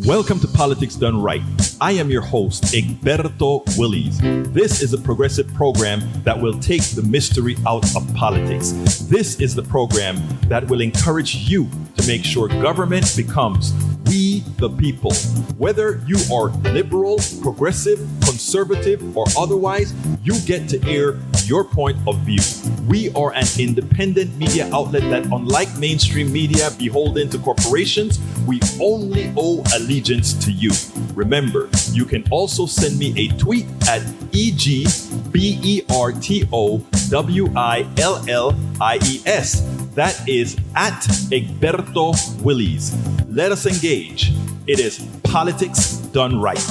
Welcome to Politics Done Right. I am your host, Egberto Willies. This is a progressive program that will take the mystery out of politics. This is the program that will encourage you to make sure government becomes we the people. Whether you are liberal, progressive, conservative, or otherwise, you get to air your point of view. We are an independent media outlet that, unlike mainstream media beholden to corporations, we only owe allegiance to you. Remember, you can also send me a tweet at EGBERTOWILLIES. That is at Egberto Willies. Let us engage. It is Politics Done Right.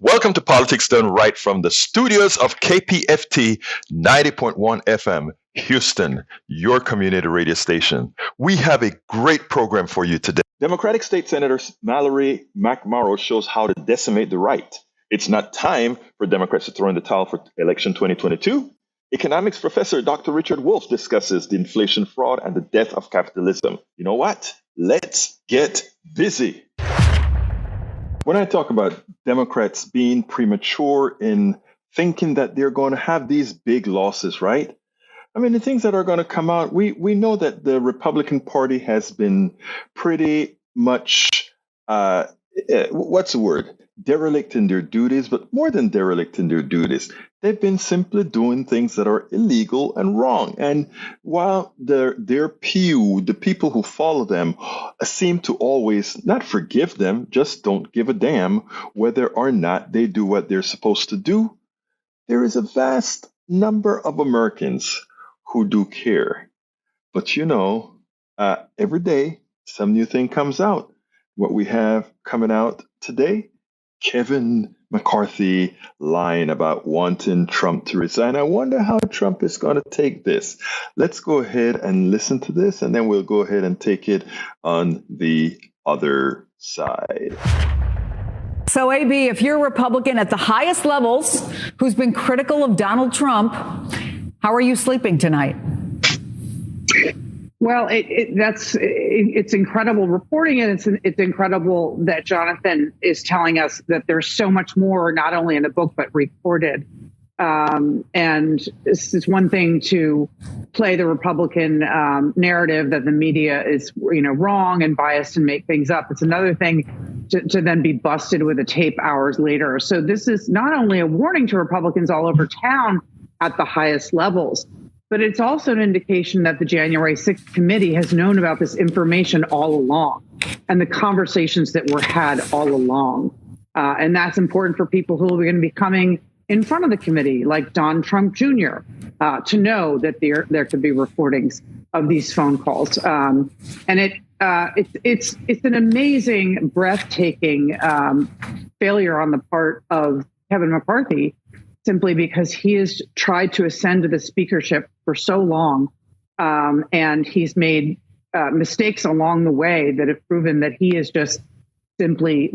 Welcome to Politics Done Right from the studios of KPFT 90.1 FM, Houston, your community radio station. We have a great program for you today. Democratic State Senator Mallory McMorrow shows how to decimate the right. It's not time for Democrats to throw in the towel for election 2022. Economics professor Dr. Richard Wolff discusses the inflation fraud and the death of capitalism. You know what? Let's get busy. When I talk about Democrats being premature in thinking that they're going to have these big losses, right? I mean, the things that are going to come out, we know that the Republican Party has been pretty much, what's the word? Derelict in their duties, but more than derelict in their duties. They've been simply doing things that are illegal and wrong. And while their pew, the people who follow them, seem to always not forgive them, just don't give a damn whether or not they do what they're supposed to do, there is a vast number of Americans who do care. But every day, some new thing comes out. What we have coming out today, Kevin McCarthy lying about wanting Trump to resign. I wonder how Trump is going to take this. Let's go ahead and listen to this, and then we'll go ahead and take it on the other side. So, AB, if you're a Republican at the highest levels who's been critical of Donald Trump, how are you sleeping tonight? Well, it's incredible reporting, and it's incredible that Jonathan is telling us that there's so much more, not only in the book, but reported. And this is one thing to play the Republican narrative that the media is, wrong and biased and make things up. It's another thing to then be busted with a tape hours later. So this is not only a warning to Republicans all over town at the highest levels, but it's also an indication that the January 6th committee has known about this information all along and the conversations that were had all along. And that's important for people who are going to be coming in front of the committee, like Don Trump Jr., to know that there could be recordings of these phone calls. And it's an amazing, breathtaking failure on the part of Kevin McCarthy, simply because he has tried to ascend to the speakership for so long, and he's made mistakes along the way that have proven that he is just simply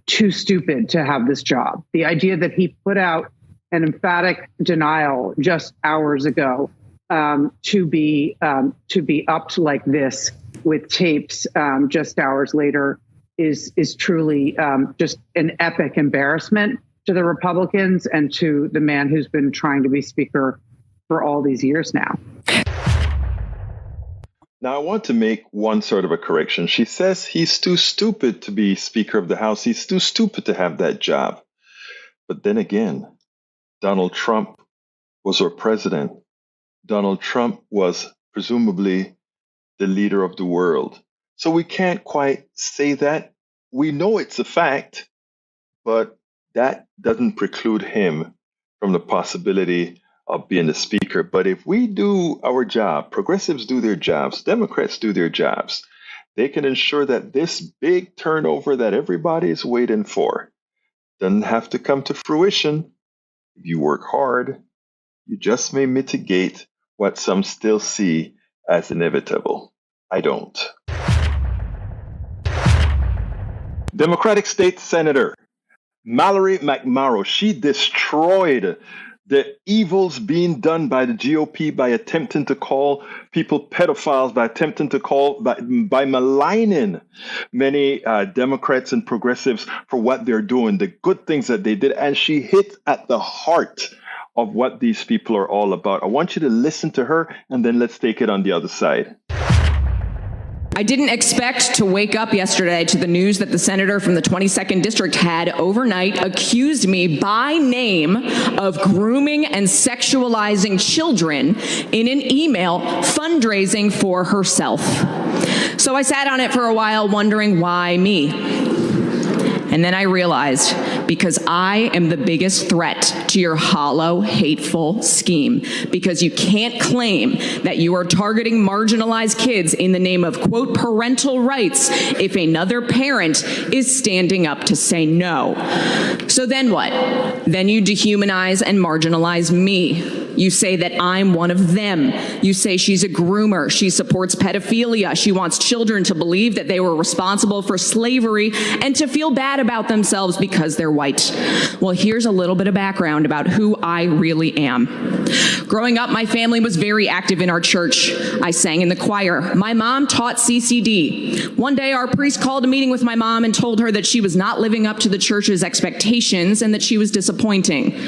too stupid to have this job. The idea that he put out an emphatic denial just hours ago to be upped like this with tapes just hours later is truly just an epic embarrassment to the Republicans and to the man who's been trying to be speaker for all these years now. Now, I want to make one sort of a correction. She says he's too stupid to be Speaker of the House. He's too stupid to have that job. But then again, Donald Trump was our president. Donald Trump was presumably the leader of the world. So we can't quite say that. We know it's a fact, but that doesn't preclude him from the possibility of being the speaker. But if we do our job, progressives do their jobs, Democrats do their jobs, they can ensure that this big turnover that everybody is waiting for doesn't have to come to fruition. If you work hard, you just may mitigate what some still see as inevitable. I don't. Democratic State Senator Mallory McMorrow, she destroyed the evils being done by the GOP by attempting to call people pedophiles, by attempting to call, by maligning many Democrats and progressives for what they're doing, the good things that they did. And she hit at the heart of what these people are all about. I want you to listen to her, and then let's take it on the other side. I didn't expect to wake up yesterday to the news that the senator from the 22nd district had overnight accused me by name of grooming and sexualizing children in an email fundraising for herself. So I sat on it for a while wondering why me. And then I realized, because I am the biggest threat to your hollow, hateful scheme, because you can't claim that you are targeting marginalized kids in the name of, quote, parental rights if another parent is standing up to say no. So then what? Then you dehumanize and marginalize me. You say that I'm one of them. You say she's a groomer. She supports pedophilia. She wants children to believe that they were responsible for slavery and to feel bad about themselves because they're white. Well, here's a little bit of background about who I really am. Growing up, my family was very active in our church. I sang in the choir. My mom taught CCD. One day, our priest called a meeting with my mom and told her that she was not living up to the church's expectations and that she was disappointing.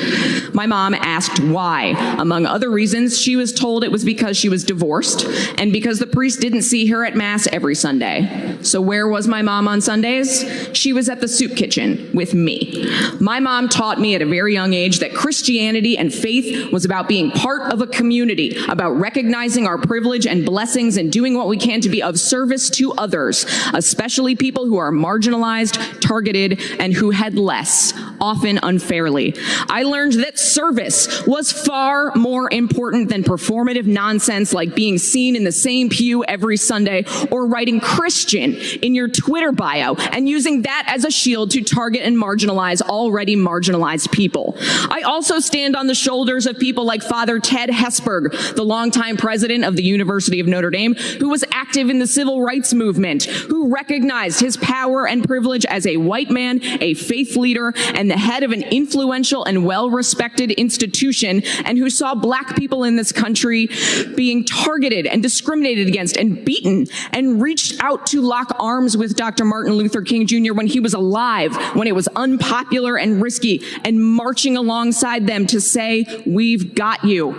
My mom asked why. Among other reasons, she was told it was because she was divorced and because the priest didn't see her at Mass every Sunday. So where was my mom on Sundays? She was at the soup kitchen with me. My mom taught me at a very young age that Christianity and faith was about being part of a community, about recognizing our privilege and blessings and doing what we can to be of service to others, especially people who are marginalized, targeted, and who had less, often unfairly. I learned that service was far more important than performative nonsense like being seen in the same pew every Sunday or writing Christian in your Twitter bio and using that as a shield to target and marginalize already marginalized people. I also stand on the shoulders of people like Father Ted Hesburgh, the longtime president of the University of Notre Dame, who was active in the civil rights movement, who recognized his power and privilege as a white man, a faith leader, and the head of an influential and well-respected institution, and who saw black people in this country being targeted and discriminated against and beaten, and reached out to lock arms with Dr. Martin Luther King Jr. when he was alive, when it was unpopular and risky, and marching alongside them to say, we've got you,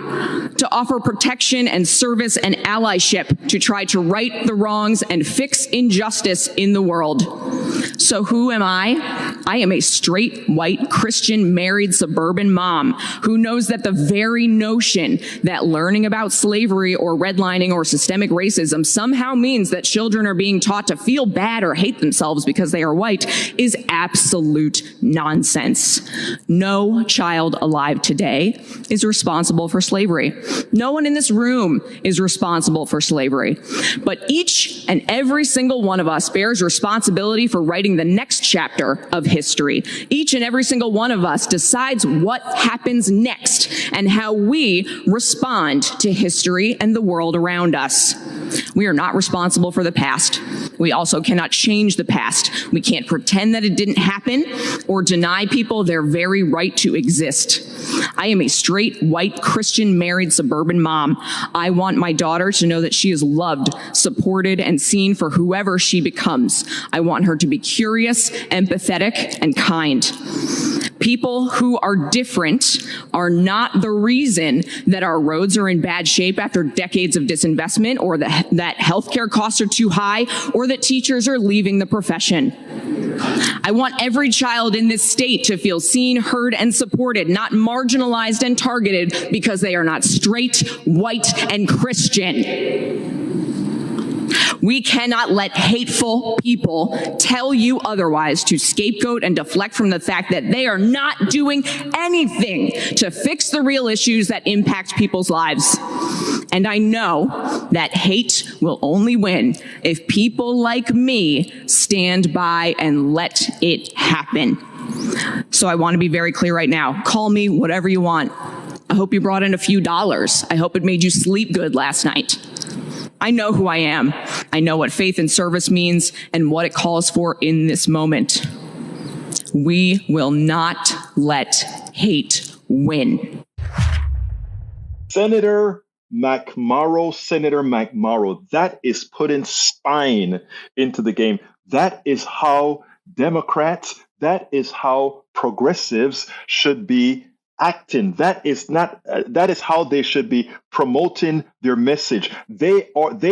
to offer protection and service and allyship to try to right the wrongs and fix injustice in the world. So who am I? I am a straight, white, Christian, married, suburban mom who knows that the very notion that learning about slavery or redlining or systemic racism somehow means that children are being taught to feel bad or hate themselves because they are white is absolute nonsense. No child alive today is responsible for slavery. No one in this room is responsible for slavery. But each and every single one of us bears responsibility for writing the next chapter of history. Each and every single one of us decides what happens next and how we respond to history and the world around us. We are not responsible for the past. We also cannot change the past. We can't pretend that it didn't happen or deny people their very right to exist. I am a straight, white, Christian, married, suburban mom. I want my daughter to know that she is loved, supported, and seen for whoever she becomes. I want her to be curious, empathetic, and kind. People who are different are not the reason that our roads are in bad shape after decades of disinvestment, or that healthcare costs are too high, or that teachers are leaving the profession. I want every child in this state to feel seen, heard, and supported, not marginalized and targeted because they are not straight, white, and Christian. We cannot let hateful people tell you otherwise, to scapegoat and deflect from the fact that they are not doing anything to fix the real issues that impact people's lives. And I know that hate will only win if people like me stand by and let it happen. So I want to be very clear right now. Call me whatever you want. I hope you brought in a few dollars. I hope it made you sleep good last night. I know who I am. I know what faith and service means and what it calls for in this moment. We will not let hate win. Senator McMorrow, that is putting spine into the game. That is how Democrats, that is how progressives should be acting. That is how they should be promoting their message. They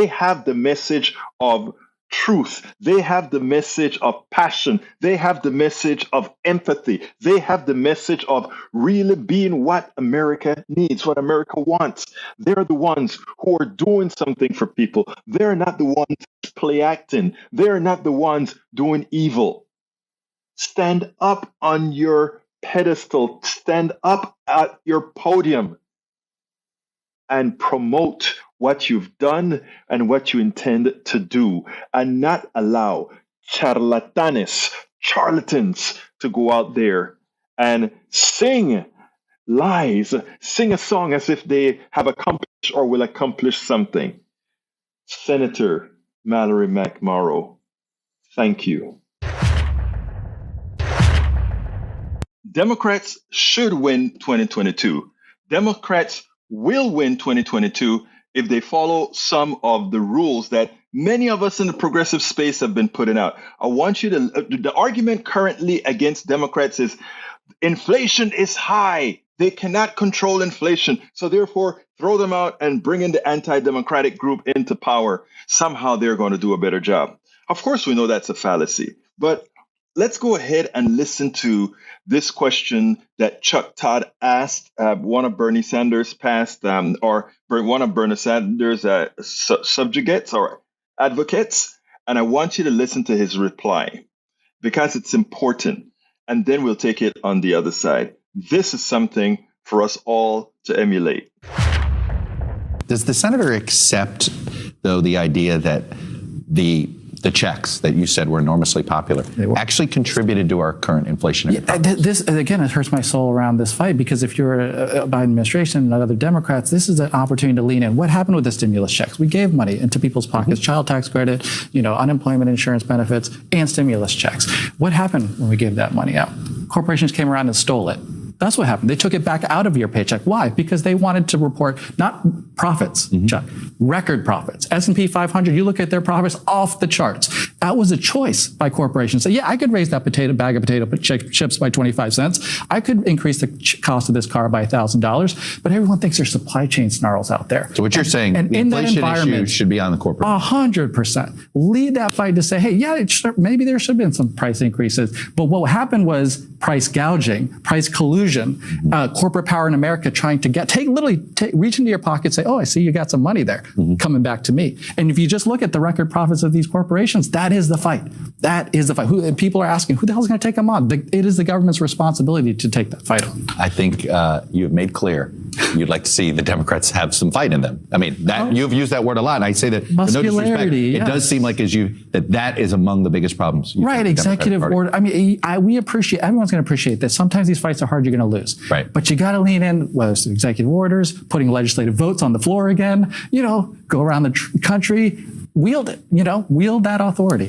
have the message of truth. They have the message of passion. They have the message of empathy. They have the message of really being what America needs, what America wants. They're the ones who are doing something for people. They're not the ones play acting. They're not the ones doing evil. Stand up on your pedestal. Stand up at your podium and promote what you've done and what you intend to do, and not allow charlatans to go out there and sing lies, sing a song as if they have accomplished or will accomplish something. Senator Mallory McMorrow, thank you. Democrats should win 2022. Democrats will win 2022 if they follow some of the rules that many of us in the progressive space have been putting out. I want you to, the argument currently against Democrats is inflation is high. They cannot control inflation. So therefore, throw them out and bring in the anti-democratic group into power. Somehow they're going to do a better job. Of course, we know that's a fallacy, but let's go ahead and listen to this question that Chuck Todd asked one of Bernie Sanders' past or one of Bernie Sanders' subjugates or advocates. And I want you to listen to his reply because it's important. And then we'll take it on the other side. This is something for us all to emulate. Does the senator accept, though, the idea that the checks that you said were enormously popular actually contributed to our current inflationary problem? This, again, it hurts my soul around this fight, because if you're a Biden administration and other Democrats, this is an opportunity to lean in. What happened with the stimulus checks? We gave money into people's pockets, child tax credit, unemployment insurance benefits, and stimulus checks. What happened when we gave that money out? Corporations came around and stole it. That's what happened. They took it back out of your paycheck. Why? Because they wanted to report not profits, Chuck, record profits. S&P 500, you look at their profits off the charts. That was a choice by corporations. So yeah, I could raise that bag of potato chips by 25 cents. I could increase the cost of this car by $1,000. But everyone thinks there's supply chain snarls out there. So what you're saying, the inflation issue should be on the corporate. 100%. Lead that fight to say, hey, yeah, maybe there should have been some price increases. But what happened was price gouging, price collusion, corporate power in America trying to reach into your pocket and say, oh, I see you got some money there coming back to me. And if you just look at the record profits of these corporations, that is the fight. That is the fight. And people are asking, who the hell is going to take them on? It is the government's responsibility to take that fight on. I think you have made clear you'd like to see the Democrats have some fight in them. I mean, you've used that word a lot, and I say that muscularity, no disrespect, yes. It does seem like that is among the biggest problems. Right, executive order. I mean, everyone's going to appreciate that. Sometimes these fights are hard, you're going to lose. Right. But you got to lean in, whether it's executive orders, putting legislative votes on the floor again, go around the country, wield it, wield that authority.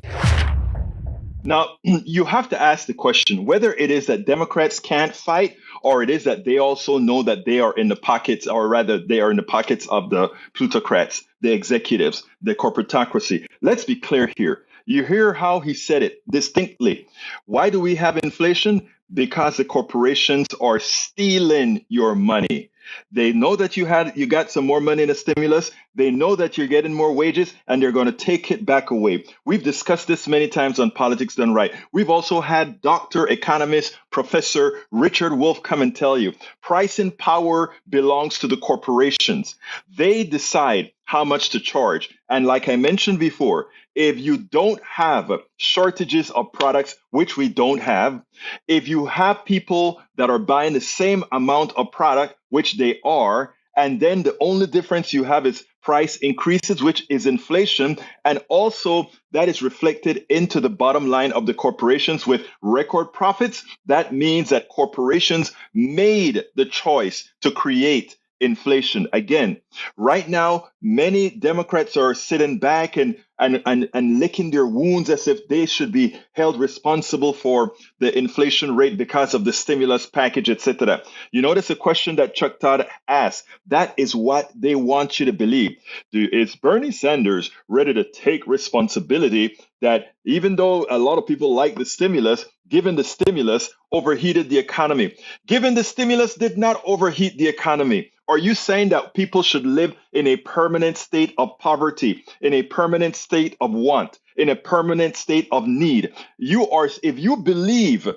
Now, you have to ask the question whether it is that Democrats can't fight or it is that they also know that they are in the pockets, or rather they are in the pockets of the plutocrats, the executives, the corporatocracy. Let's be clear here. You hear how he said it distinctly. Why do we have inflation? Because the corporations are stealing your money. They know that you got some more money in a stimulus. They know that you're getting more wages, and they're going to take it back away. We've discussed this many times on Politics Done Right. We've also had Dr. Economist, Professor Richard Wolff come and tell you, pricing power belongs to the corporations. They decide how much to charge. And like I mentioned before, if you don't have shortages of products, which we don't have, if you have people that are buying the same amount of product, which they are, and then the only difference you have is price increases, which is inflation, and also that is reflected into the bottom line of the corporations with record profits, that means that corporations made the choice to create inflation. Again, right now, many Democrats are sitting back and licking their wounds as if they should be held responsible for the inflation rate because of the stimulus package, etc. You notice a question that Chuck Todd asked. That is what they want you to believe. Is Bernie Sanders ready to take responsibility that even though a lot of people like the stimulus, given the stimulus overheated the economy? Given the stimulus did not overheat the economy. Are you saying that people should live in a permanent state of poverty, in a permanent state of want, in a permanent state of need? If you believe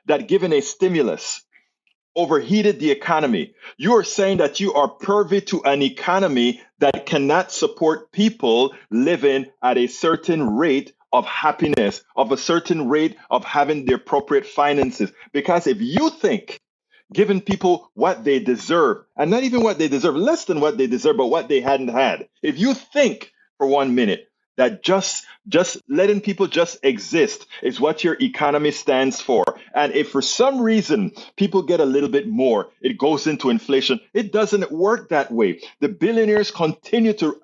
that given a stimulus overheated the economy, you are saying that you are privy to an economy that cannot support people living at a certain rate of happiness, of a certain rate of having the appropriate finances. Because if you think giving people what they deserve, and not even what they deserve, less than what they deserve, but what they hadn't had, if you think for 1 minute that just letting people just exist is what your economy stands for, and if for some reason people get a little bit more, it goes into inflation, it doesn't work that way. The billionaires continue to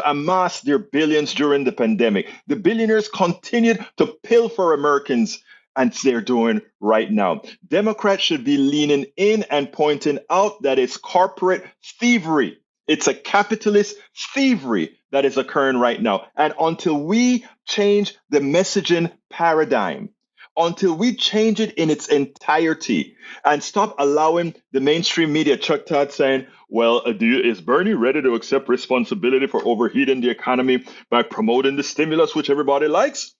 amass their billions during the pandemic. The billionaires continued to pilfer Americans, and they're doing right now. Democrats should be leaning in and pointing out that it's corporate thievery. It's a capitalist thievery that is occurring right now. And until we change the messaging paradigm, until we change it in its entirety and stop allowing the mainstream media, Chuck Todd saying, well, is Bernie ready to accept responsibility for overheating the economy by promoting the stimulus, which everybody likes?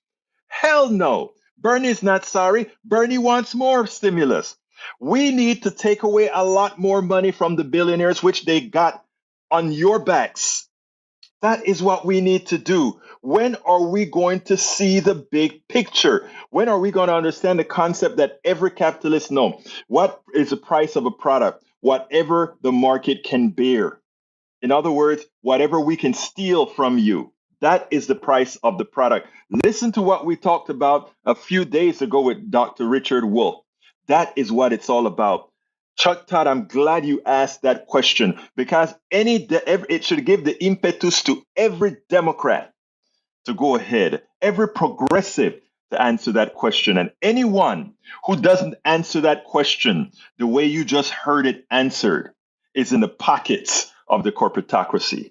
Hell no. Bernie's not sorry. Bernie wants more stimulus. We need to take away a lot more money from the billionaires, which they got on your backs. That is what we need to do. When are we going to see the big picture? When are we going to understand the concept that every capitalist knows? What is the price of a product? Whatever the market can bear. In other words, whatever we can steal from you. That is the price of the product. Listen to what we talked about a few days ago with Dr. Richard Wolff. That is what it's all about. Chuck Todd, I'm glad you asked that question, because it should give the impetus to every Democrat to go ahead, every progressive to answer that question. And anyone who doesn't answer that question the way you just heard it answered is in the pockets of the corporatocracy.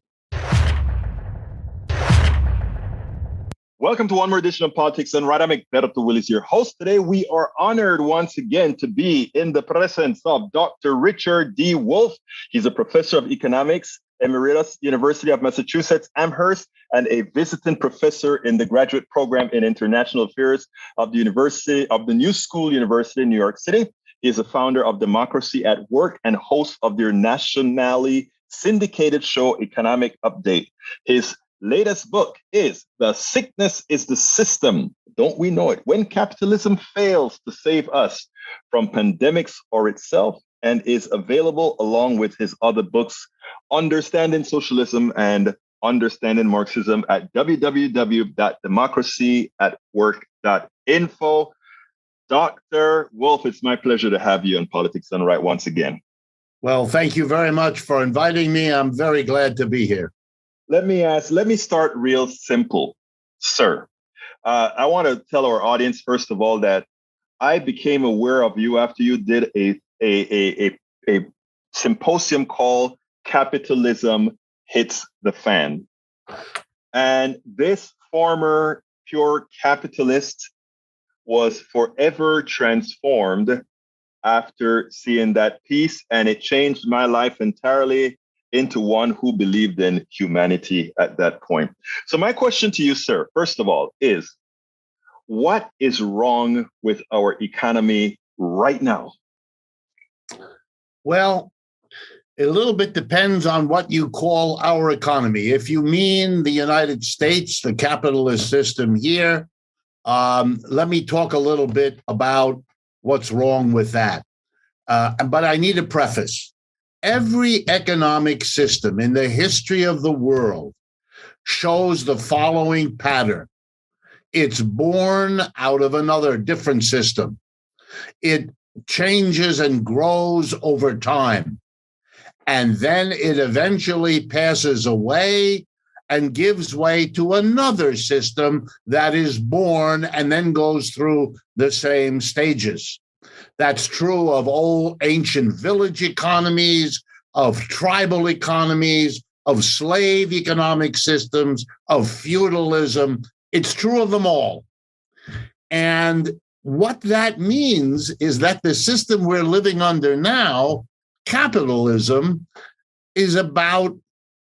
Welcome to one more edition of Politics Done Right. I'm Egberto Willis, your host. Today, we are honored once again to be in the presence of Dr. Richard D. Wolff. He's a professor of economics, Emeritus, University of Massachusetts, Amherst, and a visiting professor in the graduate program in international affairs of the New School University in New York City. He is a founder of Democracy at Work and host of their nationally syndicated show, Economic Update. His latest book is The Sickness is the System. Don't we know it? When Capitalism Fails to Save Us from Pandemics or Itself, and is available along with his other books, Understanding Socialism and Understanding Marxism, at www.democracyatwork.info. Dr. Wolff, it's my pleasure to have you on Politics Done Right once again. Well, thank you very much for inviting me. I'm very glad to be here. Let me start real simple, sir. I want to tell our audience, first of all, that I became aware of you after you did a symposium called Capitalism Hits the Fan. And this former pure capitalist was forever transformed after seeing that piece, and it changed my life entirely into one who believed in humanity at that point. So my question to you, sir, first of all, is what is wrong with our economy right now? Well, a little bit depends on what you call our economy. If you mean the United States, the capitalist system here, let me talk a little bit about what's wrong with that. But I need a preface. Every economic system in the history of the world shows the following pattern. It's born out of another different system. It changes and grows over time. and then it eventually passes away and gives way to another system that is born and then goes through the same stages. That's true of old ancient village economies, of tribal economies, of slave economic systems, of feudalism. It's true of them all. And what that means is that the system we're living under now, capitalism, is about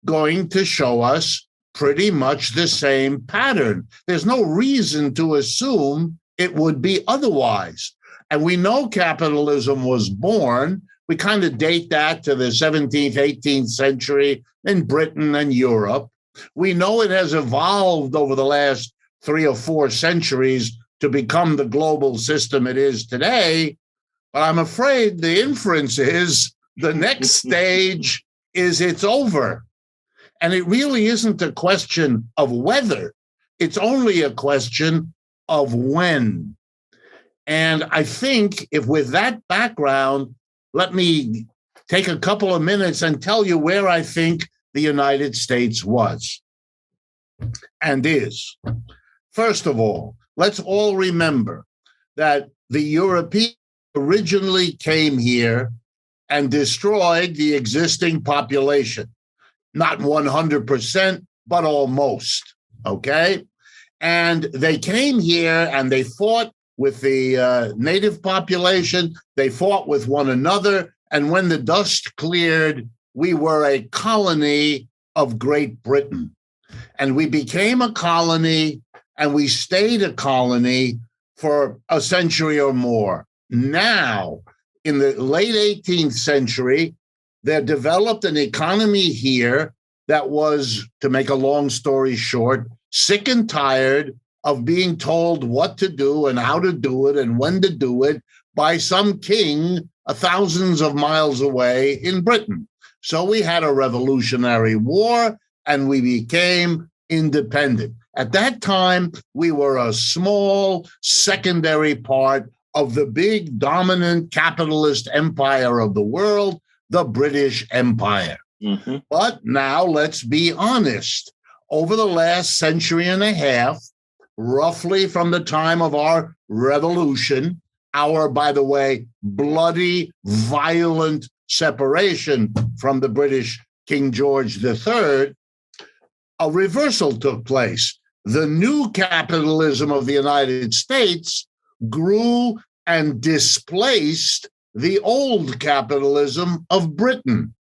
going to show us pretty much the same pattern. There's no reason to assume it would be otherwise. And we know capitalism was born. We kind of date that to the 17th, 18th century in Britain and Europe. We know it has evolved over the last 3 or 4 centuries to become the global system it is today. But I'm afraid the inference is the next stage is it's over. And it really isn't a question of whether, it's only a question of when. And I think if with that background, let me take a couple of minutes and tell you where I think the United States was and is. First of all, let's all remember that the Europeans originally came here and destroyed the existing population. Not 100%, but almost, okay? And they came here and they fought with the native population. They fought with one another. And when the dust cleared, we were a colony of Great Britain. And we became a colony and we stayed a colony for a century or more. Now, in the late 18th century, there developed an economy here that was, to make a long story short, sick and tired of being told what to do and how to do it and when to do it by some king thousands of miles away in Britain. So we had a revolutionary war and we became independent. At that time, we were a small secondary part of the big dominant capitalist empire of the world, the British Empire. Mm-hmm. But now let's be honest. Over the last century and a half, roughly from the time of our revolution, our, by the way, bloody, violent separation from the British King George III, a reversal took place. The new capitalism of the United States grew and displaced the old capitalism of Britain.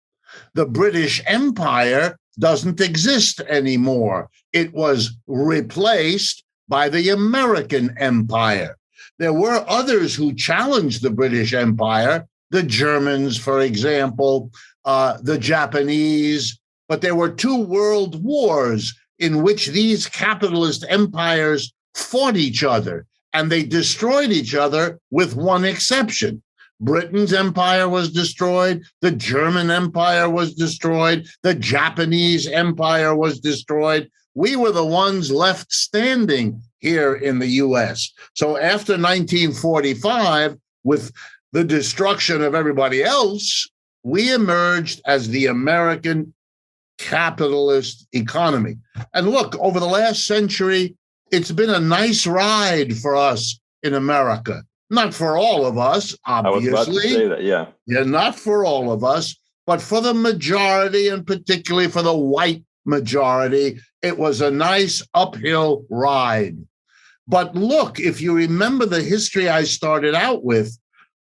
The British Empire doesn't exist anymore. It was replaced by the American Empire. There were others who challenged the British Empire, the Germans, for example, the Japanese, but there were 2 world wars in which these capitalist empires fought each other, and they destroyed each other with one exception. Britain's empire was destroyed, the German empire was destroyed, the Japanese empire was destroyed. We were the ones left standing here in the US. So after 1945, with the destruction of everybody else, we emerged as the American capitalist economy. And look, over the last century, it's been a nice ride for us in America. Not for all of us, obviously. I was about to say that, yeah. Yeah, not for all of us, but for the majority, and particularly for the white majority, it was a nice uphill ride. But look, if you remember the history I started out with,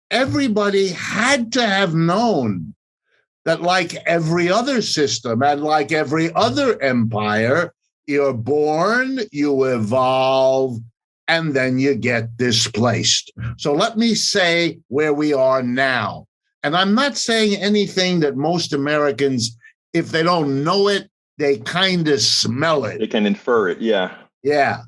everybody had to have known that, like every other system and like every other empire, you're born, you evolve, and then you get displaced. So let me say where we are now. And I'm not saying anything that most Americans, if they don't know it, they kind of smell it. They can infer it, yeah. Yeah.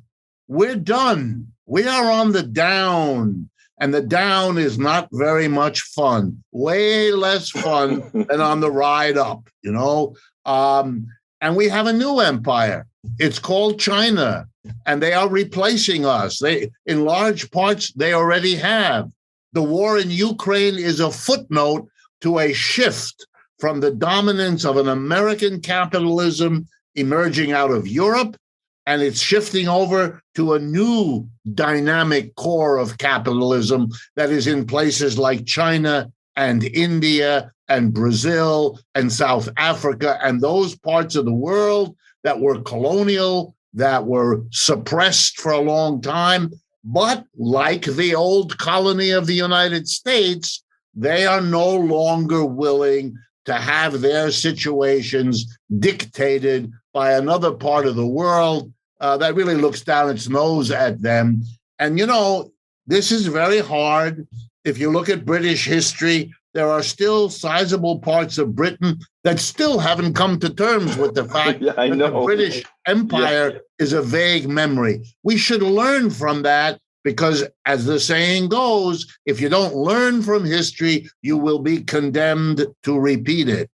We're done. We are on the down. And the down is not very much fun. Way less fun than on the ride up, you know? And we have a new empire. It's called China. And they are replacing us. They, in large parts, they already have. The war in Ukraine is a footnote to a shift from the dominance of an American capitalism emerging out of Europe, and it's shifting over to a new dynamic core of capitalism that is in places like China and India and Brazil and South Africa and those parts of the world that were colonial, that were suppressed for a long time. But like the old colony of the United States, they are no longer willing to have their situations dictated by another part of the world that really looks down its nose at them. And, you know, this is very hard. If you look at British history, there are still sizable parts of Britain that still haven't come to terms with the fact that the British Empire is a vague memory. We should learn from that because, as the saying goes, if you don't learn from history, you will be condemned to repeat it.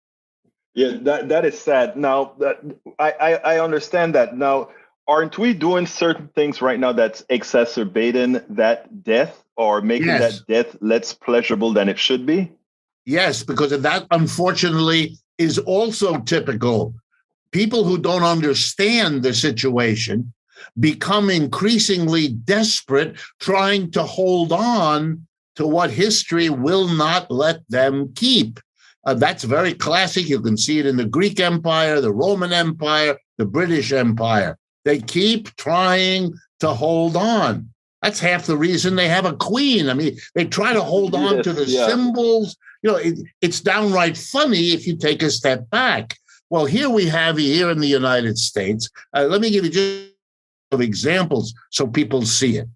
Yeah, that is sad. Now, I understand that. Now, aren't we doing certain things right now that's exacerbating that death or making that death less pleasurable than it should be? Yes, because that, unfortunately, is also typical. People who don't understand the situation become increasingly desperate, trying to hold on to what history will not let them keep. That's very classic. You can see it in the Greek Empire, the Roman Empire, the British Empire. They keep trying to hold on. That's half the reason they have a queen. I mean, they try to hold on to the symbols. You know, it's downright funny if you take a step back. Well, here we have here in the United States. Let me give you just some examples so people see it.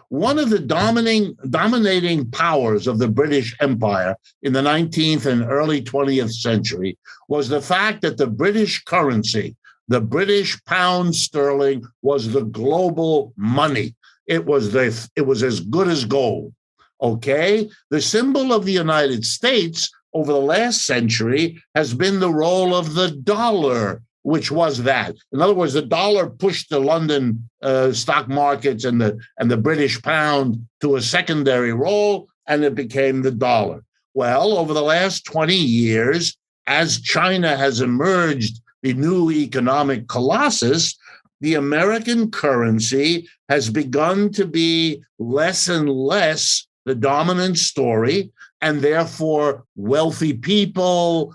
One of the dominating powers of the British Empire in the 19th and early 20th century was the fact that the British currency, the British pound sterling, was the global money. It was as good as gold. Okay? The symbol of the United States over the last century has been the role of the dollar, which was that. In other words, the dollar pushed the London stock markets and the British pound to a secondary role, and it became the dollar. Well, over the last 20 years, as China has emerged the new economic colossus, the American currency has begun to be less and less the dominant story, and therefore wealthy people,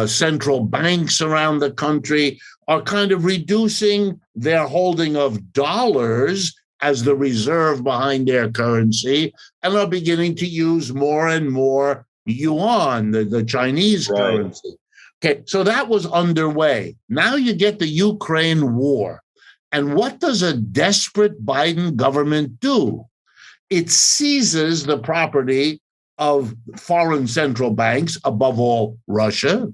central banks around the country are kind of reducing their holding of dollars as the reserve behind their currency and are beginning to use more and more yuan, the Chinese currency. Okay, so that was underway. Now you get the Ukraine war. And what does a desperate Biden government do? It seizes the property of foreign central banks, above all Russia.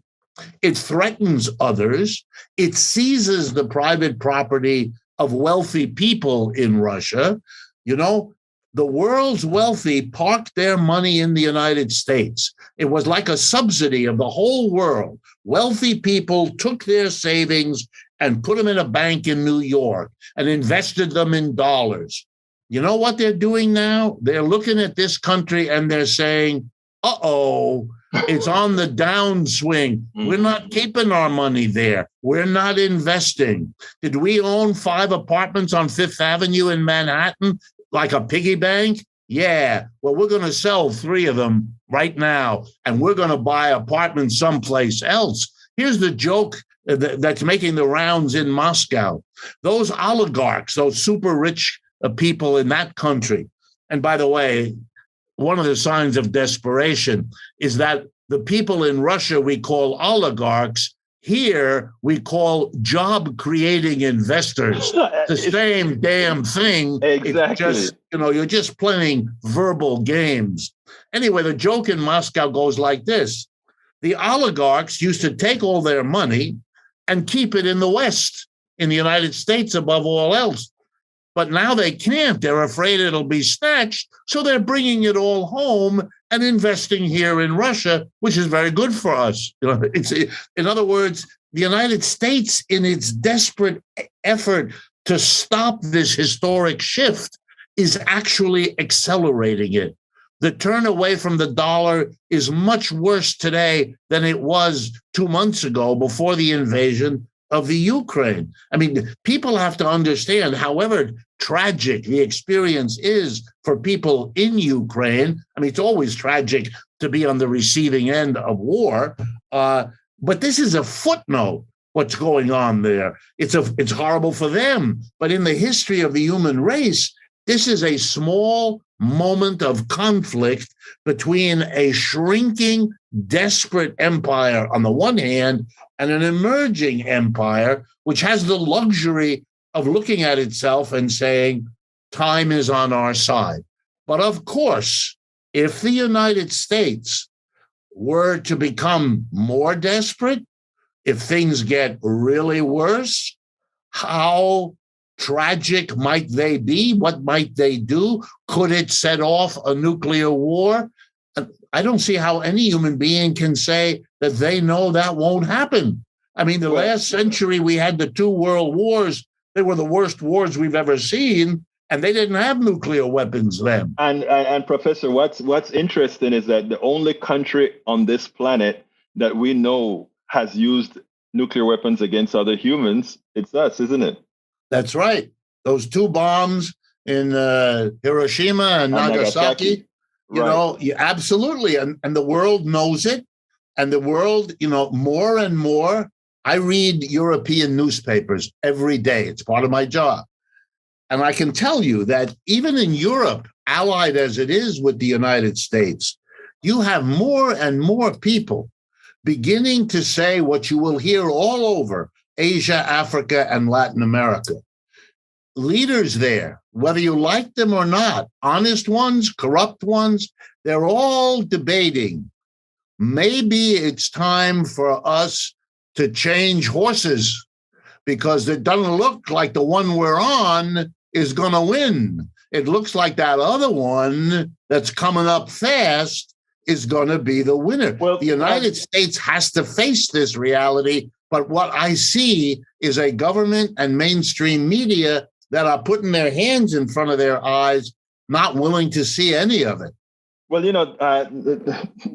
It threatens others. It seizes the private property of wealthy people in Russia. You know, the world's wealthy parked their money in the United States. It was like a subsidy of the whole world. Wealthy people took their savings and put them in a bank in New York and invested them in dollars. You know what they're doing now? They're looking at this country and they're saying, uh-oh, it's on the downswing. We're not keeping our money there. We're not investing. Did we own 5 apartments on Fifth Avenue in Manhattan like a piggy bank? Yeah. Well, we're going to sell 3 of them right now, and we're going to buy apartments someplace else. Here's the joke that's making the rounds in Moscow. Those oligarchs, those super rich people in that country. And by the way, one of the signs of desperation is that the people in Russia we call oligarchs, here we call job-creating investors. The same damn thing. Exactly. It's just, you're just playing verbal games. Anyway, the joke in Moscow goes like this. The oligarchs used to take all their money and keep it in the West, in the United States above all else. But now they can't. They're afraid it'll be snatched. So they're bringing it all home and investing here in Russia, which is very good for us. In other words, the United States, in its desperate effort to stop this historic shift, is actually accelerating it. The turn away from the dollar is much worse today than it was 2 months ago before the invasion of the Ukraine. I mean, people have to understand, however tragic the experience is for people in Ukraine. I mean, it's always tragic to be on the receiving end of war, but this is a footnote. What's going on there? It's horrible for them, but in the history of the human race, this is a small moment of conflict between a shrinking, desperate empire on the one hand and an emerging empire which has the luxury of looking at itself and saying, time is on our side. But of course, if the United States were to become more desperate, if things get really worse, how tragic might they be? What might they do? Could it set off a nuclear war? I don't see how any human being can say that they know that won't happen. I mean, the last century we had the 2 world wars. They were the worst wars we've ever seen, and they didn't have nuclear weapons then. And Professor, what's interesting is that the only country on this planet that we know has used nuclear weapons against other humans, it's us, isn't it? That's right. Those 2 bombs in Hiroshima and Nagasaki. You know, absolutely. And the world knows it. And the world, more and more, I read European newspapers every day. It's part of my job. And I can tell you that even in Europe, allied as it is with the United States, you have more and more people beginning to say what you will hear all over Asia, Africa, and Latin America. Leaders there, whether you like them or not, honest ones, corrupt ones, they're all debating. Maybe it's time for us to change horses because it doesn't look like the one we're on is going to win. It looks like that other one that's coming up fast is going to be the winner. Well, the United States has to face this reality. But what I see is a government and mainstream media that are putting their hands in front of their eyes, not willing to see any of it. Well,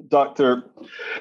Doctor,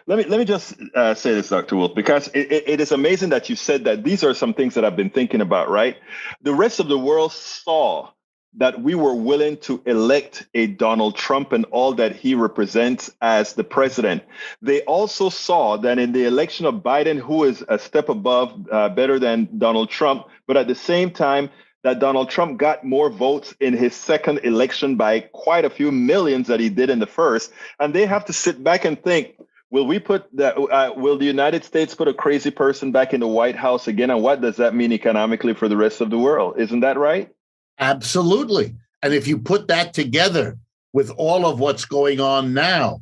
let me just say this, Dr. Wolff, because it is amazing that you said that these are some things that I've been thinking about, right? The rest of the world saw that we were willing to elect a Donald Trump and all that he represents as the president. They also saw that in the election of Biden, who is a step above, better than Donald Trump, but at the same time, that Donald Trump got more votes in his second election by quite a few millions that he did in the first. And they have to sit back and think, will the United States put a crazy person back in the White House again? And what does that mean economically for the rest of the world? Isn't that right? Absolutely. And if you put that together with all of what's going on now,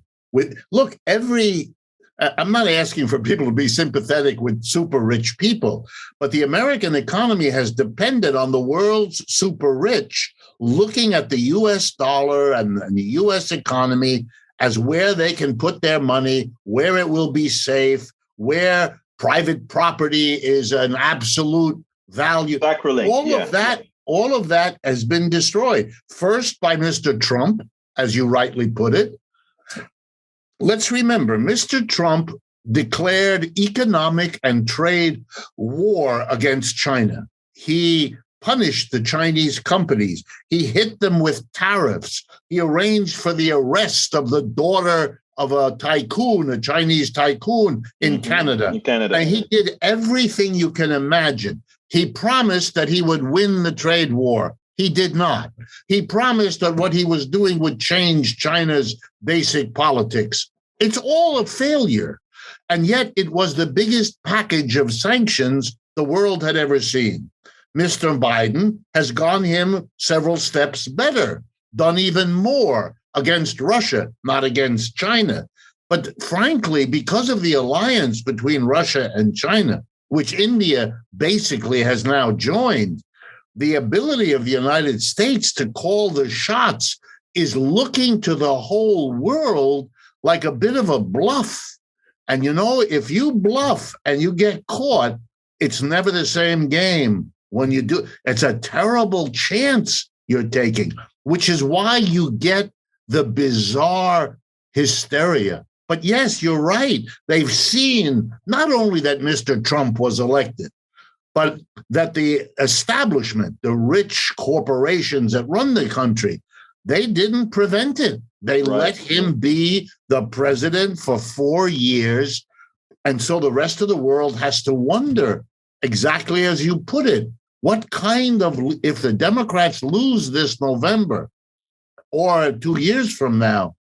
I'm not asking for people to be sympathetic with super rich people, but the American economy has depended on the world's super rich looking at the U.S. dollar and the U.S. economy as where they can put their money, where it will be safe, where private property is an absolute value. All of that has been destroyed. First by Mr. Trump, as you rightly put it. Let's remember, Mr. Trump declared economic and trade war against China. He punished the Chinese companies. He hit them with tariffs. He arranged for the arrest of the daughter of a tycoon, a Chinese tycoon in Canada. And he did everything you can imagine. He promised that he would win the trade war. He did not. He promised that what he was doing would change China's basic politics. It's all a failure. And yet it was the biggest package of sanctions the world had ever seen. Mr. Biden has gone him several steps better, done even more against Russia, not against China. But frankly, because of the alliance between Russia and China, which India basically has now joined, the ability of the United States to call the shots is looking to the whole world like a bit of a bluff. And if you bluff and you get caught, it's never the same game when you do. It's a terrible chance you're taking, which is why you get the bizarre hysteria. But yes, you're right. They've seen not only that Mr. Trump was elected, but that the establishment, the rich corporations that run the country, they didn't prevent it. They let him be the president for 4 years. And so the rest of the world has to wonder, exactly as you put it, what kind of, if the Democrats lose this November or 2 years from now,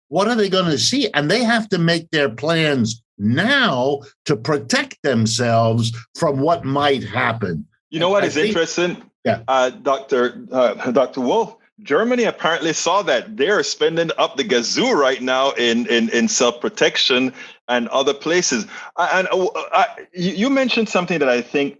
what are they going to see? And they have to make their plans now to protect themselves from what might happen. You know what is interesting? Yeah. Dr. Wolff, Germany apparently saw that. They're spending up the gazoo right now in self-protection and other places. You mentioned something that I think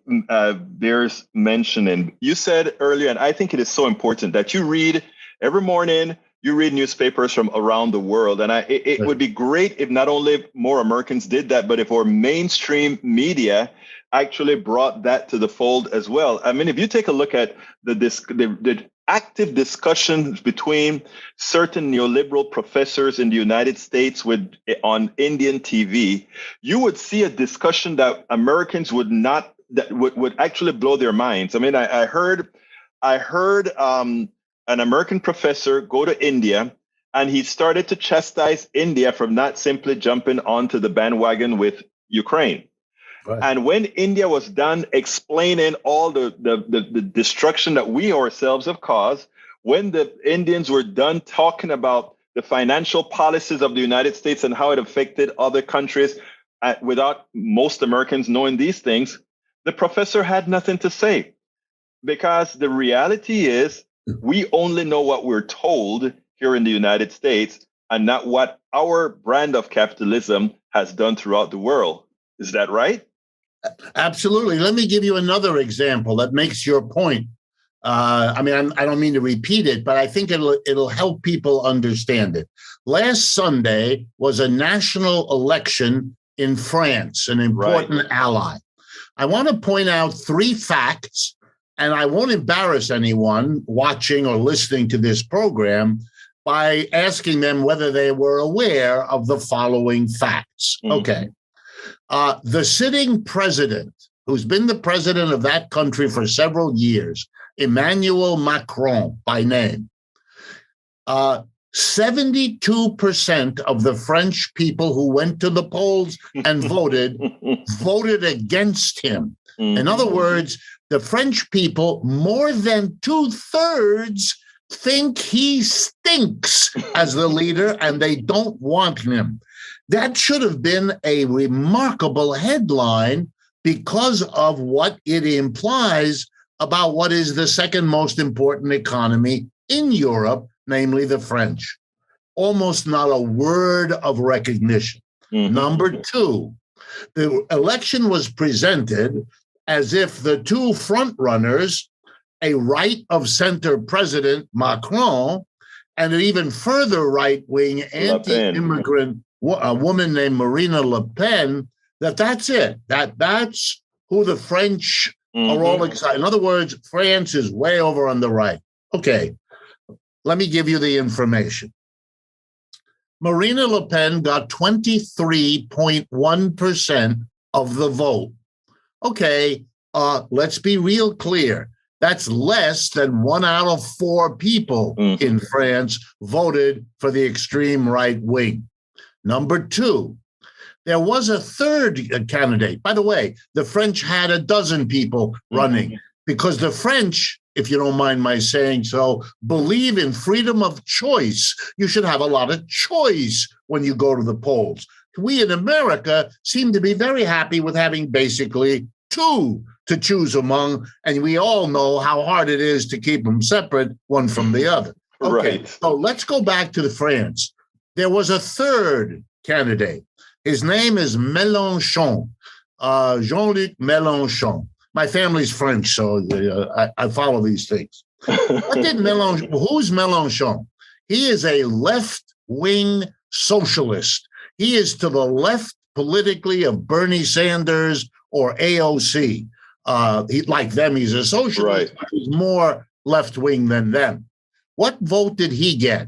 bears mentioning. You said earlier, and I think it is so important, that you read every morning, you read newspapers from around the world. And it would be great if not only more Americans did that, but if our mainstream media actually brought that to the fold as well. I mean, if you take a look at the active discussions between certain neoliberal professors in the United States on Indian TV, you would see a discussion that Americans would actually blow their minds. I mean, I heard an American professor go to India, and he started to chastise India for not simply jumping onto the bandwagon with Ukraine. Right. And when India was done explaining all the destruction that we ourselves have caused, when the Indians were done talking about the financial policies of the United States and how it affected other countries without most Americans knowing these things, the professor had nothing to say. Because the reality is, we only know what we're told here in the United States and not what our brand of capitalism has done throughout the world. Is that right? Absolutely. Let me give you another example that makes your point. I don't mean to repeat it, but I think it'll help people understand it. Last Sunday was a national election in France, an important ally. I want to point out 3 facts, and I won't embarrass anyone watching or listening to this program by asking them whether they were aware of the following facts. Mm-hmm. Okay. The sitting president, who's been the president of that country for several years, Emmanuel Macron by name, 72% of the French people who went to the polls and voted against him. Mm-hmm. In other words, the French people, more than 2/3, think he stinks as the leader, and they don't want him. That should have been a remarkable headline because of what it implies about what is the second most important economy in Europe, namely the French. Almost not a word of recognition. Mm-hmm. Number 2, the election was presented as if the 2 frontrunners, a right-of-center President Macron and an even further right-wing anti-immigrant a woman named Marine Le Pen, that's it. That's who the French are all excited. In other words, France is way over on the right. Okay, let me give you the information. Marine Le Pen got 23.1% of the vote. Okay, let's be real clear. That's less than 1 out of 4 people in France voted for the extreme right wing. Number 2, there was a third candidate. By the way, the French had a dozen people running because the French, if you don't mind my saying so, believe in freedom of choice. You should have a lot of choice when you go to the polls. We in America seem to be very happy with having basically 2 to choose among, and we all know how hard it is to keep them separate, one from the other. Okay, right. So let's go back to the France. There was a third candidate. His name is Mélenchon, Jean-Luc Mélenchon. My family's French, so I follow these things. Who's Mélenchon? He is a left-wing socialist. He is to the left politically of Bernie Sanders or AOC. Like them, he's a socialist, right. But he's more left-wing than them. What vote did he get?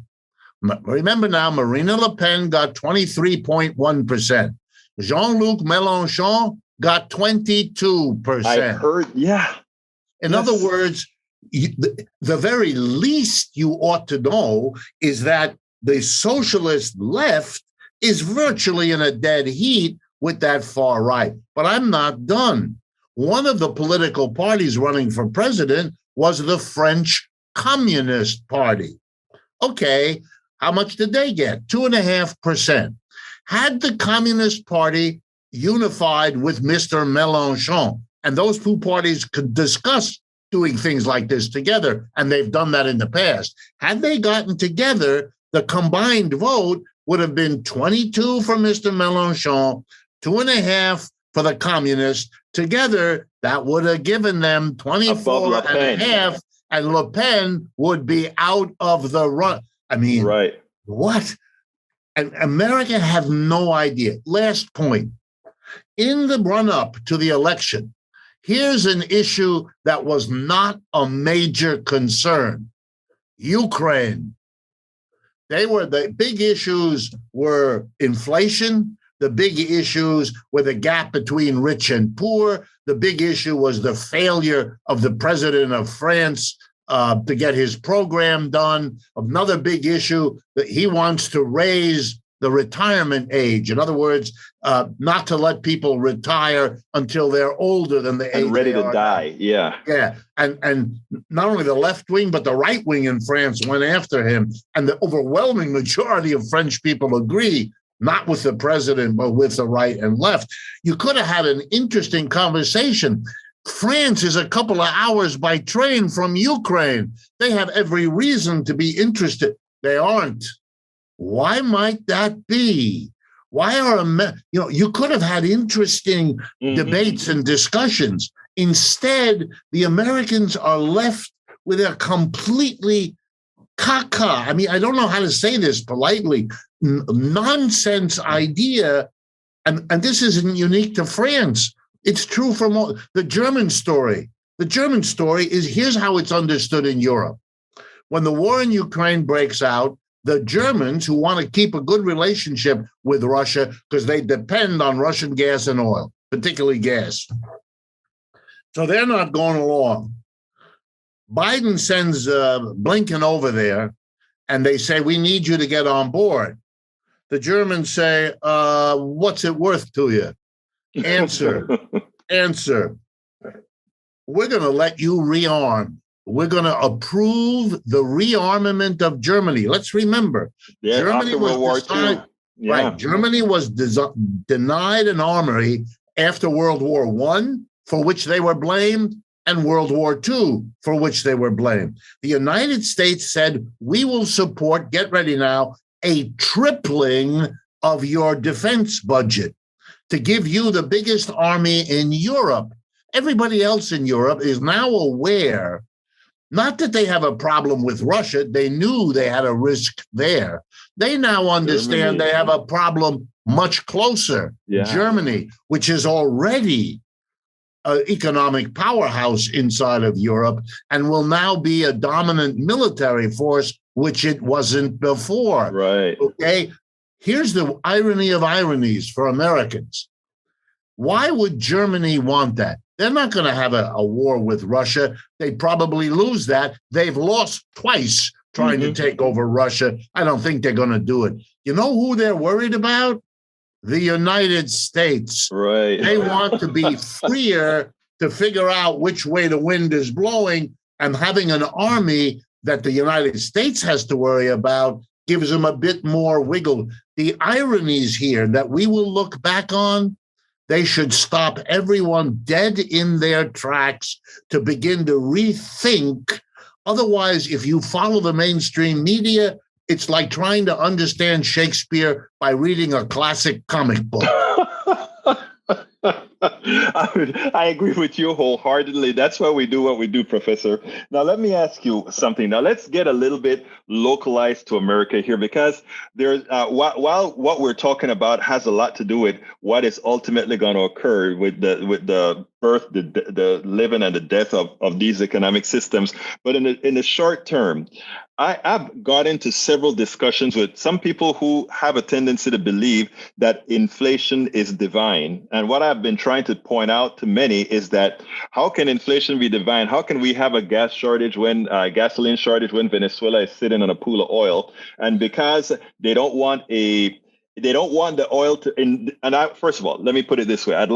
Remember now, Marine Le Pen got 23.1%. Jean-Luc Mélenchon got 22%. I heard, yeah. In other words, the very least you ought to know is that the socialist left is virtually in a dead heat with that far right. But I'm not done. One of the political parties running for president was the French Communist Party. Okay, how much did they get? 2.5%. Had the Communist Party unified with Mr. Mélenchon, and those two parties could discuss doing things like this together, and they've done that in the past. Had they gotten together, the combined vote would have been 22 for Mr. Mélenchon, 2.5 for the communists. Together, that would have given them 24.5, and Le Pen would be out of the run. I mean, right. What? And America have no idea. Last point. In the run-up to the election, here's an issue that was not a major concern. Ukraine. The big issues were inflation. The big issues were the gap between rich and poor. The big issue was the failure of the president of France to get his program done. Another big issue that he wants to raise the retirement age. In other words, not to let people retire until they're older than the age and ready they to are die. now. Yeah. Yeah. And not only the left wing, but the right wing in France went after him. And the overwhelming majority of French people agree, not with the president, but with the right and left. You could have had an interesting conversation. France is a couple of hours by train from Ukraine. They have every reason to be interested. They aren't. Why might that be? Why are you could have had interesting debates and discussions. Instead, the Americans are left with a completely caca. I mean, I don't know how to say this politely. Nonsense idea, and this isn't unique to France. It's true from the German story. The German story is here's how it's understood in Europe. When the war in Ukraine breaks out, the Germans, who want to keep a good relationship with Russia because they depend on Russian gas and oil, particularly gas. So they're not going along. Biden sends Blinken over there, and they say, we need you to get on board. The Germans say, what's it worth to you? Answer. We're going to let you rearm. We're going to approve the rearmament of Germany. Let's remember, Germany was War II. Right. Germany was denied an armory after World War I, for which they were blamed, and World War II, for which they were blamed. The United States said, we will support, get ready now, a tripling of your defense budget to give you the biggest army in Europe. Everybody else in Europe is now aware, not that they have a problem with Russia, they knew they had a risk there. They now understand they have a problem much closer, Germany, which is already an economic powerhouse inside of Europe and will now be a dominant military force, which it wasn't before. Right. Okay. Here's the irony of ironies for Americans. Why would Germany want that? They're not going to have a war with Russia. They'd probably lose that. They've lost twice trying to take over Russia. I don't think they're going to do it. You know who they're worried about? The United States. Right. They want to be freer to figure out which way the wind is blowing, and having an army that the United States has to worry about gives them a bit more wiggle. The ironies here that we will look back on, they should stop everyone dead in their tracks to begin to rethink. Otherwise, if you follow the mainstream media, it's like trying to understand Shakespeare by reading a classic comic book. I agree with you wholeheartedly. That's why we do what we do, Professor. Now, let me ask you something. Now, let's get a little bit localized to America here, because there's while what we're talking about has a lot to do with what is ultimately going to occur with the birth the living and the death of these economic systems. But in the short term, I've got into several discussions with some people who have a tendency to believe that inflation is divine. And what I've been trying to point out to many is that how can inflation be divine? How can we have a gasoline shortage when Venezuela is sitting on a pool of oil? And because they don't want the oil to, first of all, let me put it this way. I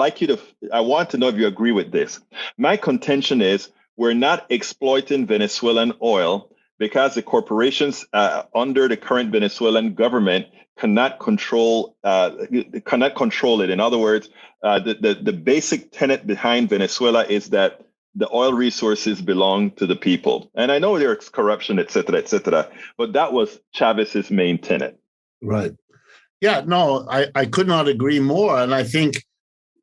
want to know if you agree with this. My contention is we're not exploiting Venezuelan oil because the corporations under the current Venezuelan government cannot control it. In other words, the basic tenet behind Venezuela is that the oil resources belong to the people. And I know there's corruption, et cetera, but that was Chavez's main tenet. Right. Yeah, no, I could not agree more. And I think,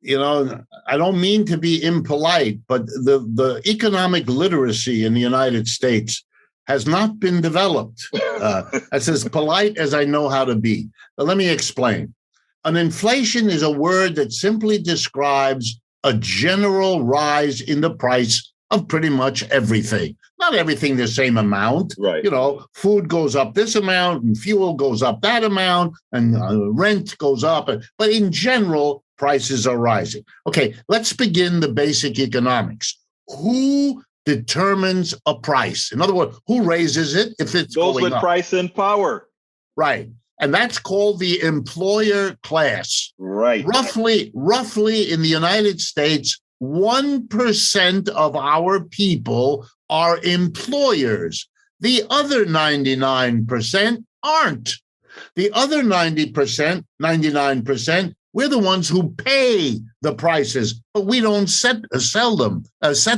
I don't mean to be impolite, but the economic literacy in the United States has not been developed. That's as polite as I know how to be. But let me explain. An inflation is a word that simply describes a general rise in the price of pretty much everything. Not everything the same amount. Right. Food goes up this amount and fuel goes up that amount and rent goes up. But in general, prices are rising. Okay, let's begin the basic economics. Who determines a price? In other words, who raises it if it's those going with up? Price and power. Right. And that's called the employer class. Right. Roughly in the United States, 1% of our people are employers. The other 99% aren't. The other 99%, we're the ones who pay the prices, but we don't set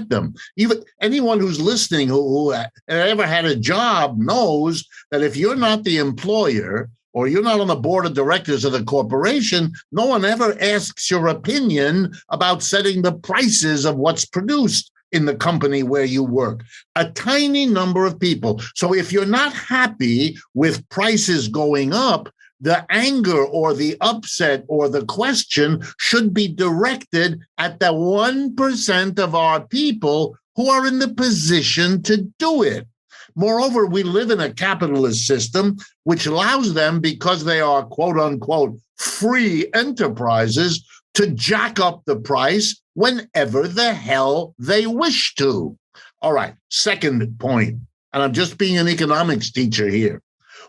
them. Even anyone who's listening who ever had a job knows that if you're not the employer or you're not on the board of directors of the corporation, no one ever asks your opinion about setting the prices of what's produced in the company where you work. A tiny number of people. So if you're not happy with prices going up, the anger or the upset or the question should be directed at the 1% of our people who are in the position to do it. Moreover, we live in a capitalist system which allows them, because they are quote unquote free enterprises, to jack up the price whenever the hell they wish to. All right, second point, and I'm just being an economics teacher here.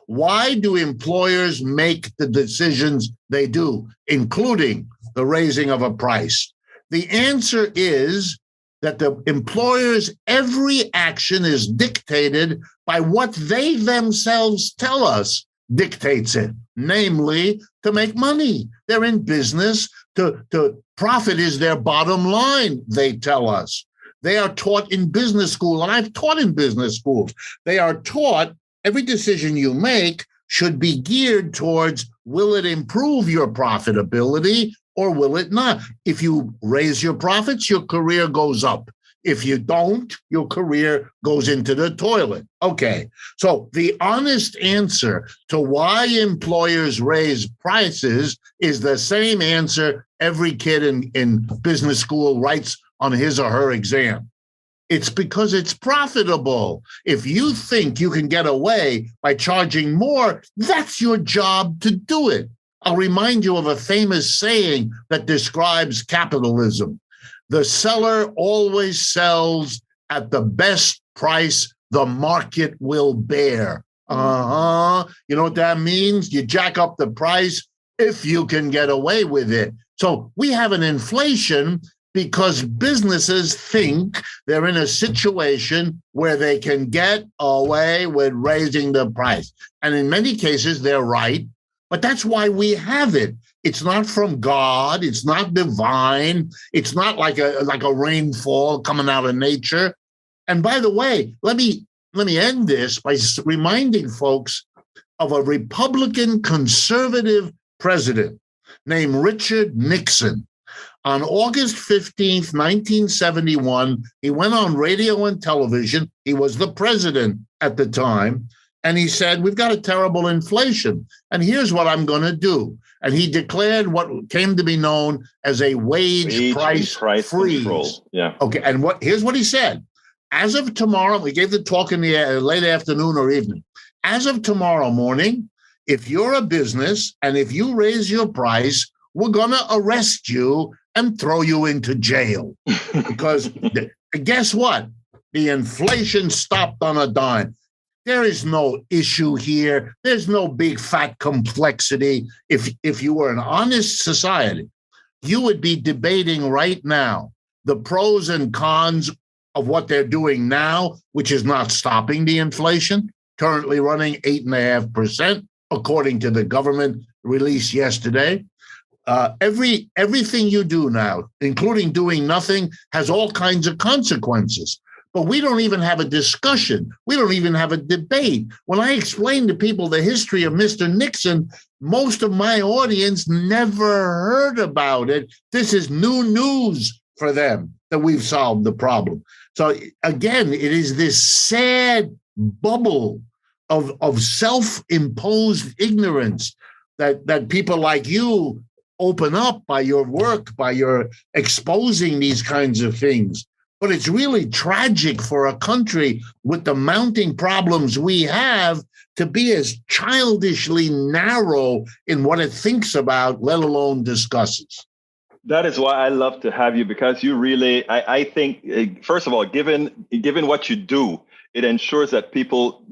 Why do employers make the decisions they do, including the raising of a price? The answer is that the employer's every action is dictated by what they themselves tell us dictates it, namely to make money. They're in business to profit is their bottom line, they tell us. They are taught in business school, and I've taught in business schools. They are taught every decision you make should be geared towards, will it improve your profitability or will it not? If you raise your profits, your career goes up. If you don't, your career goes into the toilet. Okay, so the honest answer to why employers raise prices is the same answer every kid in business school writes on his or her exam. It's because it's profitable. If you think you can get away by charging more, that's your job to do it. I'll remind you of a famous saying that describes capitalism. The seller always sells at the best price the market will bear. You know what that means? You jack up the price if you can get away with it. So we have an inflation because businesses think they're in a situation where they can get away with raising the price. And in many cases, they're right. But that's why we have it. It's not from God. It's not divine. It's not like a rainfall coming out of nature. And by the way, let me end this by reminding folks of a Republican conservative president named Richard Nixon. On August 15th, 1971, he went on radio and television. He was the president at the time. And he said, we've got a terrible inflation. And here's what I'm going to do. And he declared what came to be known as a wage price freeze. Control. Yeah. Okay. And here's what he said. As of tomorrow, we gave the talk in the late afternoon or evening. As of tomorrow morning, if you're a business and if you raise your price, we're going to arrest you and throw you into jail. Because guess what? The inflation stopped on a dime. There is no issue here. There's no big fat complexity. If you were an honest society, you would be debating right now the pros and cons of what they're doing now, which is not stopping the inflation, currently running 8.5%, according to the government release yesterday. Everything you do now, including doing nothing, has all kinds of consequences. But we don't even have a discussion. We don't even have a debate. When I explain to people the history of Mr. Nixon, most of my audience never heard about it. This is new news for them that we've solved the problem. So again, it is this sad bubble of self-imposed ignorance that people like you open up by your work, by your exposing these kinds of things. But it's really tragic for a country with the mounting problems we have to be as childishly narrow in what it thinks about, let alone discusses. That is why I love to have you, because you really, I think, first of all, given what you do, it ensures that people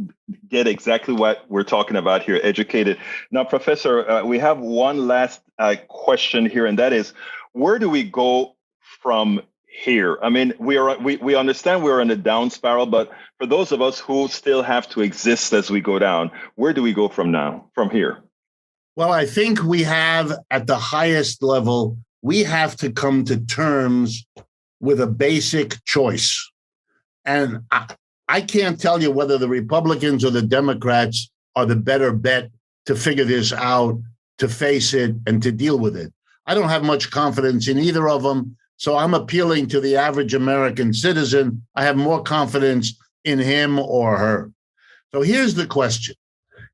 get exactly what we're talking about here, educated. Now, Professor, we have one last question here, and that is, where do we go from here? I mean, we understand we're in a down spiral, but for those of us who still have to exist as we go down, where do we go from here? Well, I think we have, at the highest level, we have to come to terms with a basic choice. And I can't tell you whether the Republicans or the Democrats are the better bet to figure this out, to face it, and to deal with it. I don't have much confidence in either of them. So I'm appealing to the average American citizen. I have more confidence in him or her. So here's the question.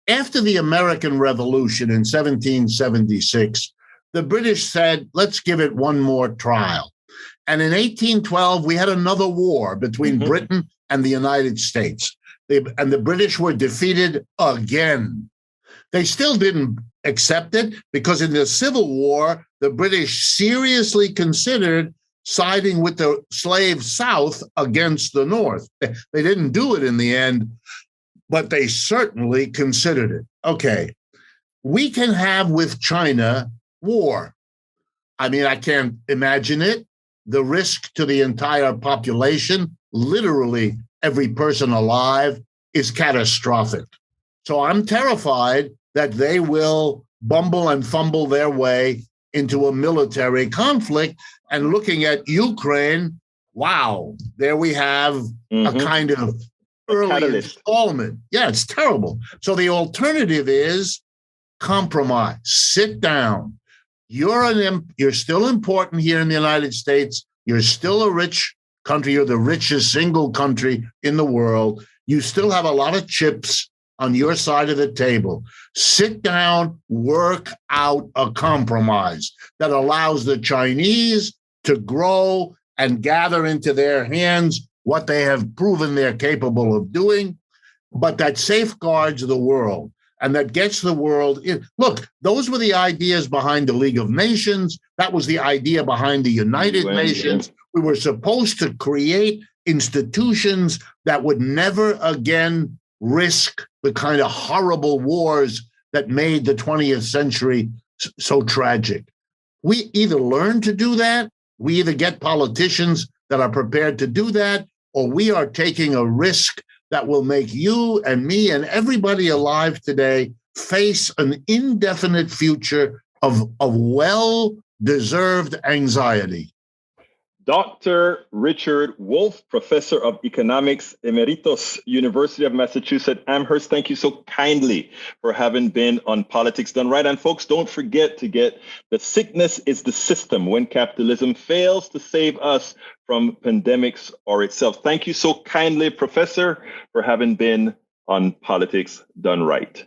After the American Revolution in 1776, the British said, let's give it one more trial. And in 1812, we had another war between Britain and the United States. And the British were defeated again. They still didn't accept it because in the Civil War, the British seriously considered siding with the slave South against the North. They didn't do it in the end, but they certainly considered it. Okay, we can have with China war. I mean, I can't imagine it. The risk to the entire population, literally every person alive, is catastrophic. So I'm terrified that they will bumble and fumble their way into a military conflict. And looking at Ukraine, wow, there we have a kind of early installment. Yeah, it's terrible. So the alternative is compromise. Sit down. You're still important here in the United States. You're still a rich country. You're the richest single country in the world. You still have a lot of chips on your side of the table. Sit down, work out a compromise that allows the Chinese to grow and gather into their hands what they have proven they're capable of doing, but that safeguards the world and that gets the world in. Look, those were the ideas behind the League of Nations. That was the idea behind the United Nations. We were supposed to create institutions that would never again risk the kind of horrible wars that made the 20th century so tragic. We either learn to do that, we either get politicians that are prepared to do that, or we are taking a risk that will make you and me and everybody alive today face an indefinite future of well-deserved anxiety. Dr. Richard Wolff, Professor of Economics Emeritus, University of Massachusetts, Amherst, thank you so kindly for having been on Politics Done Right. And folks, don't forget to get The Sickness is the System, When Capitalism Fails to Save Us from Pandemics or Itself. Thank you so kindly, Professor, for having been on Politics Done Right.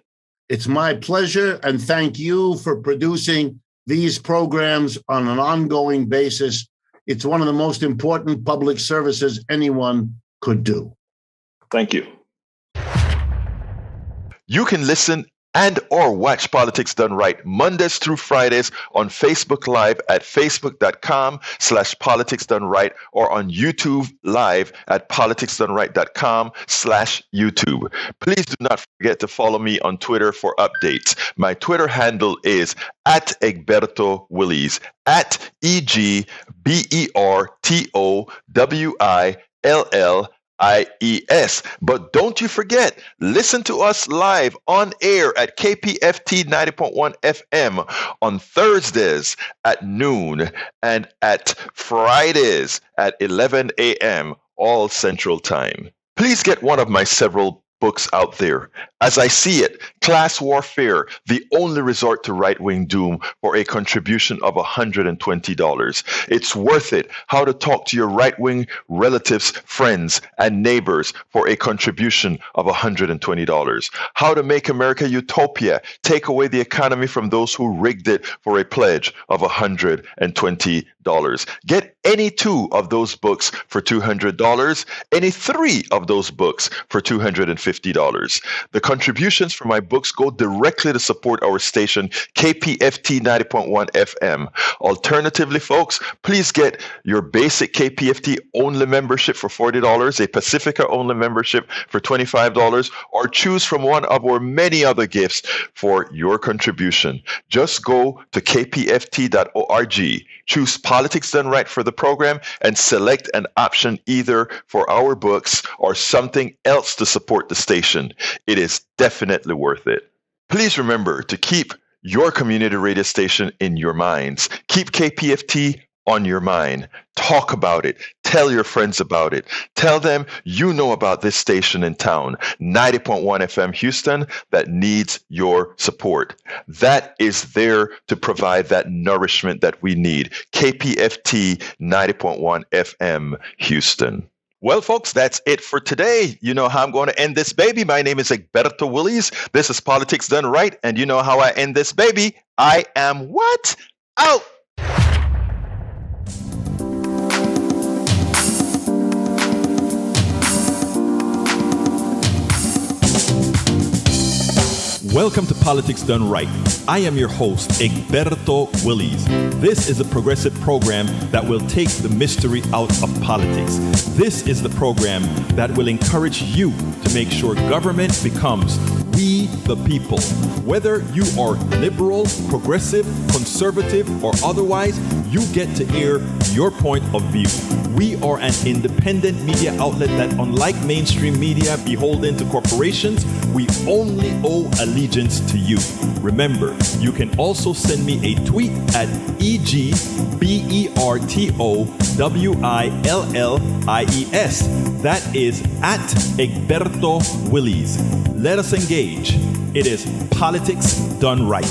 It's my pleasure, and thank you for producing these programs on an ongoing basis. It's one of the most important public services anyone could do. Thank you. You can listen and or watch Politics Done Right Mondays through Fridays on Facebook Live at facebook.com/politicsdoneright or on YouTube Live at politicsdoneright.com/YouTube. Please do not forget to follow me on Twitter for updates. My Twitter handle is @Egberto Willies, @EGBERTOWILLIES. But don't you forget, listen to us live on air at KPFT 90.1 FM on Thursdays at noon and at Fridays at 11 a.m. all Central Time. Please get one of my several books out there. As I See It, Class Warfare, the Only Resort to Right-Wing Doom, for a contribution of $120. It's worth it. How to Talk to Your Right-Wing Relatives, Friends, and Neighbors, for a contribution of $120. How to Make America Utopia, Take Away the Economy from Those Who Rigged It, for a pledge of $120. Get any two of those books for $200, any three of those books for $250. The contributions from my books go directly to support our station, KPFT 90.1 FM. Alternatively, folks, please get your basic KPFT only membership for $40, a Pacifica only membership for $25, or choose from one of our many other gifts for your contribution. Just go to kpft.org, choose Politics Done Right for the program, and select an option either for our books or something else to support the station. It is definitely worth it. Please remember to keep your community radio station in your minds. Keep KPFT on your mind. Talk about it. Tell your friends about it. Tell them you know about this station in town, 90.1 FM Houston, that needs your support. That is there to provide that nourishment that we need. KPFT 90.1 FM Houston. Well, folks, that's it for today. You know how I'm going to end this baby. My name is Egberto Willies. This is Politics Done Right. And you know how I end this baby. I am what? Out. Welcome to Politics Done Right. I am your host, Egberto Willies. This is a progressive program that will take the mystery out of politics. This is the program that will encourage you to make sure government becomes we the people. Whether you are liberal, progressive, conservative, or otherwise, you get to air your point of view. We are an independent media outlet that, unlike mainstream media beholden to corporations, we only owe allegiance to you. Remember, you can also send me a tweet at EGBERTOWILLIES. That is at Egberto Willies. Let us engage. It is Politics Done Right.